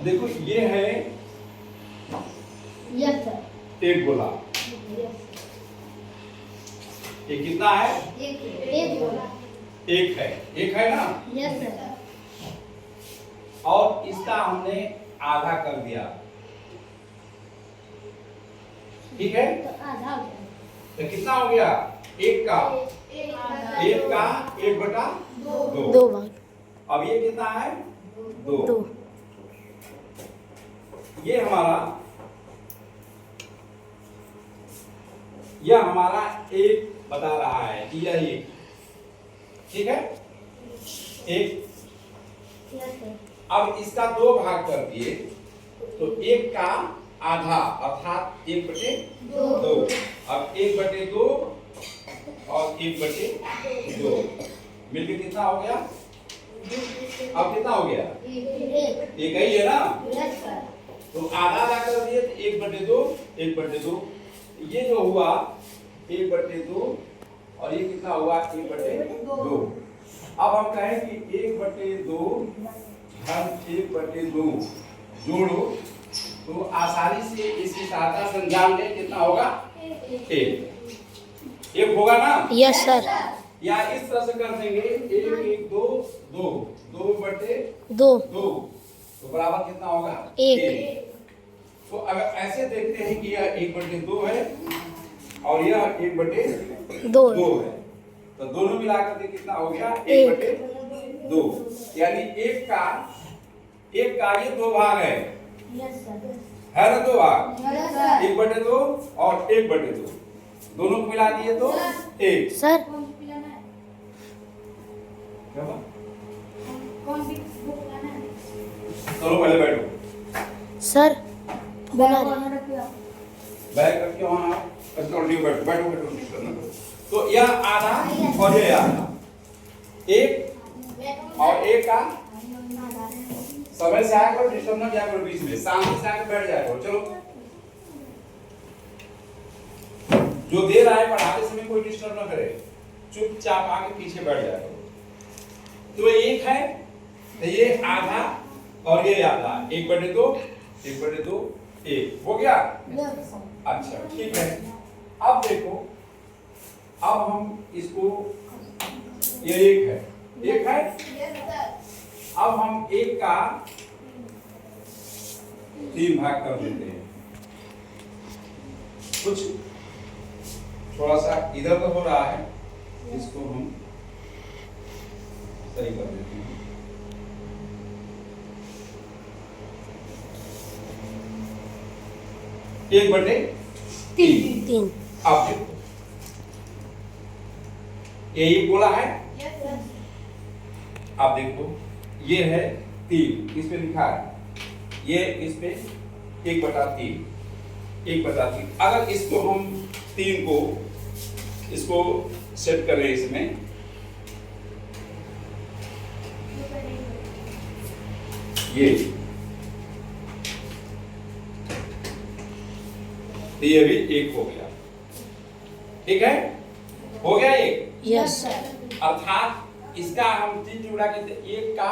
देखो ये है यस सर। एक गोला। ये कितना है? एक गोला। एक है ना? Yes sir. और इसका हमने आधा कर दिया, ठीक है? तो आधा हो गया। तो कितना हो गया? एक का एक बटा दो भाग अब ये कितना है? दो। दो। ये हमारा एक बता रहा है कि यह एक, ठीक है? एक। Yes sir. अब इसका दो भाग कर दिए तो एक का आधा अर्थात एक बटे दो। अब एक बटे दो और एक बटे दो मिलकर कितना हो गया? अब कितना हो गया? एक ही है ना? Yes sir. तो आधा आधा कर दिए तो एक बटे दो, एक बटे दो। ये जो हुआ एक बटे दो और ये कितना हुआ? एक बटे दो। अब हम कहें कि एक बटे दो धन एक बटे दो जोड़ो तो आसानी से इसकी सहायता से जान ले कितना होगा? एक होगा ना? Yes sir. या इस तरह से कर देंगे एक एक दो दो दो बटे दो दो तो बराबर कितना होगा? एक। तो अगर ऐसे देखते हैं कि यह एक बटे दो है और यह एक बटे दो दो है तो दोनों मिलाकर के कितना हो गया? एक एक। बटे दो। यानी एक का ये दो भाग है, यस सर। है ना? दो भाग, यस सर। एक बटे दो और एक बटे दो, दोनों को मिला दिए तो एक। सर। क्या हुआ? कौन सी बुक लाना है? चलो पहले बैठो, सर बना रहे। बैठ करके वहां कंट्रोल बैठो बैठो बैठो। तो यह आधा और ये आधा, एक और एक का समय से आया करो, डिस्टर्ब ना किया करो बीच में, शांति से आके बैठ जाया करो। चलो जो दे रहा है पढ़ाते समय कोई डिस्टर्ब ना करे, चुपचाप आके पीछे बैठ जाया करो। तो एक है तो ये आधा और ये आधा, एक बटे दो एक बटे दो एक हो गया। Yes sir. अच्छा ठीक है। अब देखो, अब हम इसको ये एक है यस सर। अब हम एक का तीन भाग कर देते हैं। कुछ थोड़ा सा इधर तो हो रहा है, इसको हम सही कर देते हैं। एक बटे तीन। अब देखो ये गोला है। Yes sir. आप देखो ये है तीन, इस पे लिखा है ये, इस पे एक बटा तीन। अगर इसको हम तीन को इसको सेट करें इसमें, ये भी एक हो गया, ठीक है? हो गया एक। Yes sir. अर्थात इसका हम तीन जुड़ा के एक का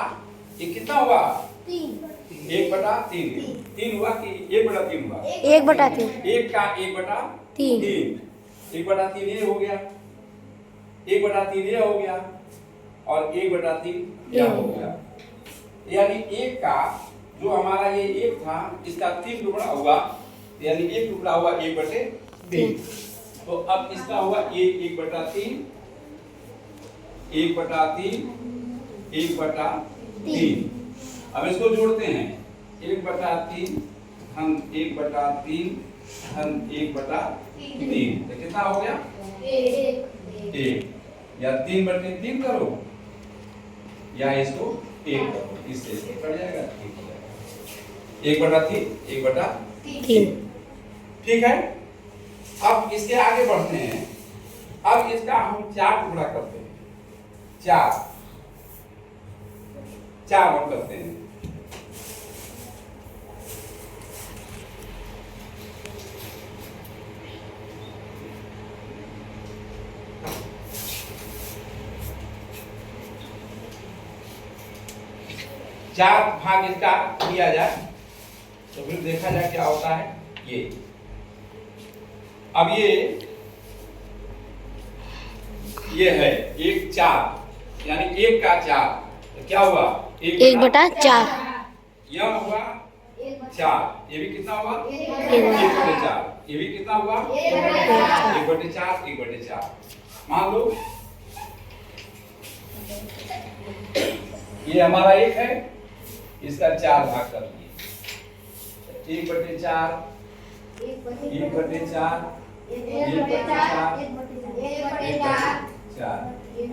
ये कितना हुआ? तीन। एक बटा तीन। तीन हुआ कि एक बटा तीन हुआ? एक बटा तीन। एक का एक बटा तीन। एक बटा तीन ये हो गया, एक बटा तीन ये हो गया और एक बटा तीन यह हो गया। यानी एक का जो हमारा ये एक था इसका तीन टुकड़ा हुआ, यानी एक टुकड़ा हुआ एक बटे तीन। तो अब इसका हुआ एक बटा तीन, एक बटा तीन, एक बटा तीन। अब इसको जोड़ते हैं, एक बटा तीन धन एक बटा तीन धन एक बटा तीन, तो कितना हो गया? एक। या तीन बटे तीन करो या इसको एक करो, इससे कट जाएगा, ठीक हो जाएगा। एक बटा तीन एक बटा तीन। ठीक है। अब इसके आगे बढ़ते हैं। अब इसका हम चार टुकड़ा करते हैं, चार हम करते हैं। चार भाग इसका किया जाए तो फिर देखा जाए क्या होता है ये। अब ये है 1 4 यानी 1 का 4 तो क्या हुआ 1 बटा 4 यह हुआ 4, ये भी कितना हुआ 1/4, ये भी कितना हुआ 1/4 1/4। मान लो ये हमारा 1 है, इसका 4 भाग कर दिए 1/4 1/4 4।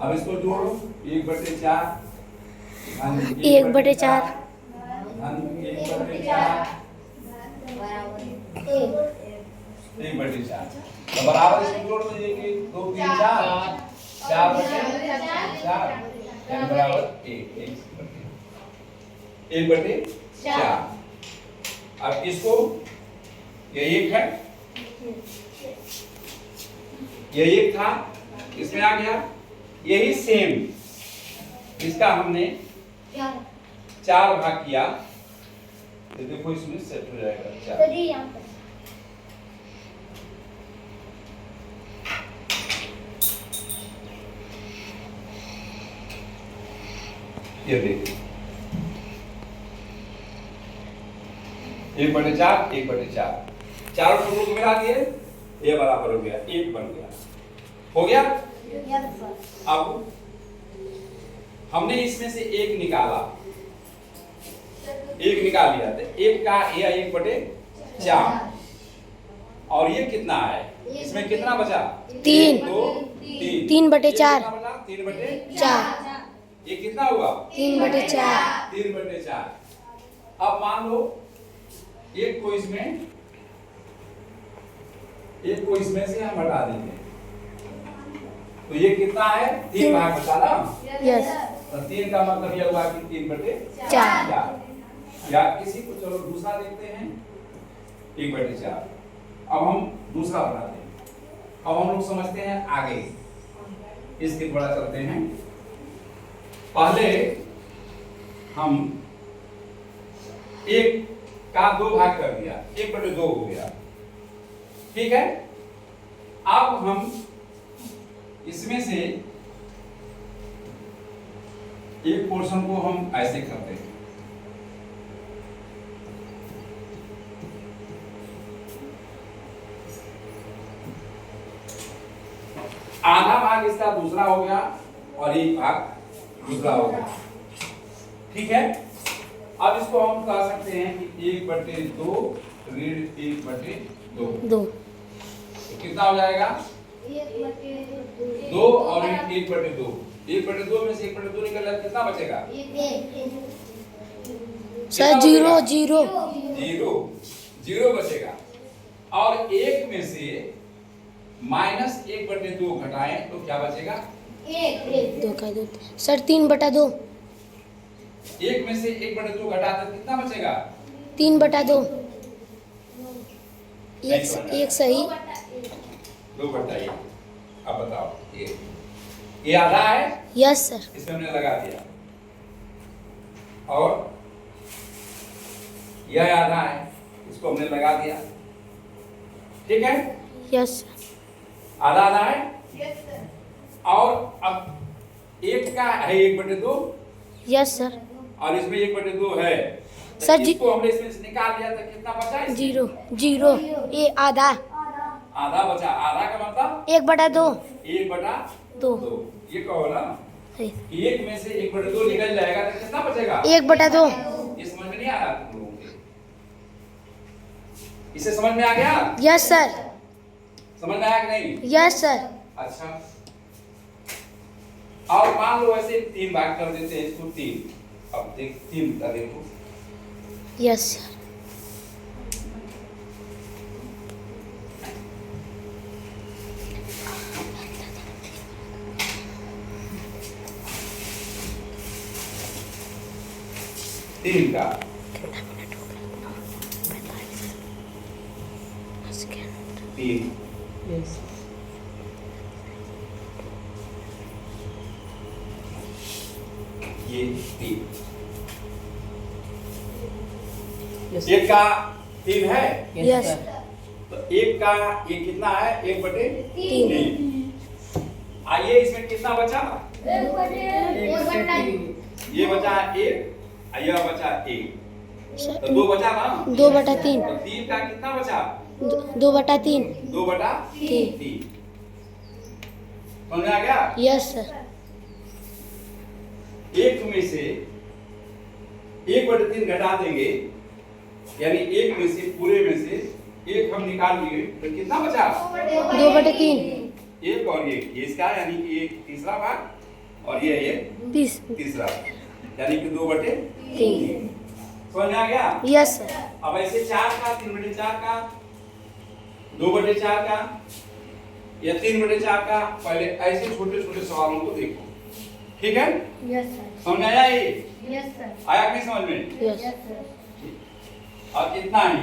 अब इसको जोड़ो 1/4 1/4 1/4 तो बराबर इसको जोड़ दो 1 2 3 4 4/4 बराबर 1/4। अब इसको ये 1 है, ये 1 था, इसमें आ गया, यही सेम इसका हमने 4 भाग किया तो देखो इसमें सेट हो जाएगा 4। ये देखिए 1/4 1/4 चारों टुकड़ों को मिला दिए, ये बराबर हो गया 1 बन गया, हो गया। अब हमने इसमें से 1 निकाला, 1 निकाल लिया तो 1 का ये 1/4 और ये कितना है, इसमें कितना बचा 3 3 3/4 3/4 ये कितना हुआ 3/4 3/4। अब मान लो एक को इसमें से हम हटा देंगे तो ये कितना है 3 भाग बचा ना, यस तो 3 का मतलब यह हुआ कि 3/4 या किसी को चलो दूसरा देखते हैं 1/4। अब हम दूसरा बनाते हैं, अब हम लोग समझते हैं आगे, इसके थोड़ा चलते हैं। पहले हम 1 का 2 भाग कर दिया 1/2 हो गया, ठीक है। अब हम इसमें से एक पोर्शन को हम ऐसे करते हैं, आधा भाग इसका दूसरा हो गया और 1 भाग दूसरा हो गया, ठीक है। अब इसको हम कह सकते हैं कि 1/2 ऋण 1/2 2 कितना हो जाएगा 2 और 1/2 1/2 में से 1/2 निकल जाए कितना बचेगा सर 0 0 0 बचेगा। और 1 में से -1/2 घटाएं तो क्या बचेगा 2 का 2 सर 3/2 1 में से 1/2 घटाते तो कितना बचेगा 3/2 एक सही 2/1। अब बताओ ये आधा है, यस सर इसमें हमने लगा दिया, और यह आधा है, इसको हमने लगा दिया, ठीक है। यस आधा आधा है, और अब 1 का है 1/2 यस सर और इसमें 1/2 है तो सर इसको हमने इसमें से निकाल लिया तो कितना बचा इसमें? 0 ये आधा आधा बचा, आधा का मतलब 1/2 1/2 ये कहो ना, 1 में से 1/2 निकल जाएगा तो कितना बचेगा 1/2 ये समझ में नहीं आ रहा तुम लोगों के, इसे समझ में आ गया, यस सर समझ में आया कि नहीं? यस सर अच्छा, और मान लो ऐसे 3 भाग कर देते हैं इसको 3, अब 3 का देखो यस सर 3 का 3 ये 3 एक का 3 है, यस तो एक का ये कितना है, 1/3। आइए इसमें कितना बचा, ये बचा 1, यह बचा 1, तो 2 बचा ना, 2/3 तो 3 का कितना बचा, 2/3 2/3। समझ आ गया। यस सर एक में से 1/3 घटा देंगे, यानी एक में से, पूरे में से एक हम निकाल लिए, तो कितना बचा, 2/3 एक और ये इसका, यानी कि एक तीसरा भाग, और ये तीसरा, यानी कि 2/3। समझ में आ गया। यस सर अब ऐसे 4 का, 3/4 का, 2/4 का या 3/4 का, पहले ऐसे छोटे छोटे सवालों को देखो, ठीक है। यस सर समझ में आया, ये यस सर आया कि नहीं समझ में, यस और इतना ही